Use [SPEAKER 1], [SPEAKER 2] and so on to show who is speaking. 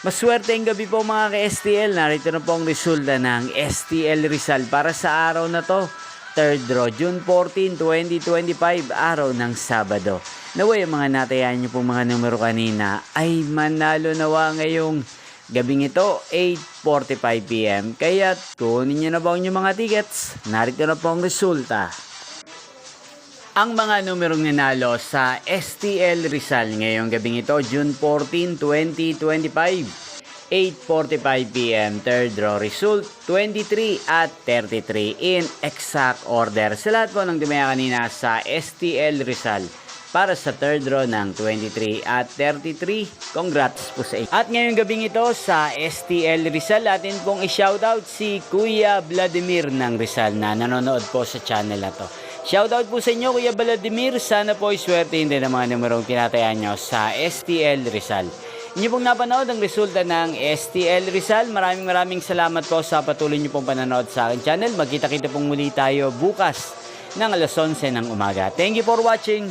[SPEAKER 1] Maswerteng gabi po mga ka-STL. Narito na po ang resulta ng STL Rizal para sa araw na to. Third draw, June 14, 2025, araw ng Sabado. Naway ang mga natayan nyo pong mga numero kanina ay manalo nawa ngayong gabing ito, 8:45 PM. Kaya kunin nyo na ba ang inyong mga tickets? Narito na po ang resulta. Ang mga numerong nanalo sa STL Rizal ngayong gabing ito, June 14, 2025, 8:45 PM, third draw result, 23 at 33 in exact order. Sa lahat po ng dumaya kanina sa STL Rizal para sa third draw ng 23 at 33, congrats po sa inyo. At ngayong gabing ito sa STL Rizal, atin pong i-shoutout si Kuya Vladimir ng Rizal na nanonood po sa channel na to. Shoutout po sa inyo, Kuya Vladimir. Sana po iswerte din ang mga numerong tinatayan nyo sa STL Rizal. Inyo pong napanood ang resulta ng STL Rizal. Maraming salamat po sa patuloy nyo pong panonood sa aking channel. Magkita-kita pong muli tayo bukas ng alas 11 ng umaga. Thank you for watching.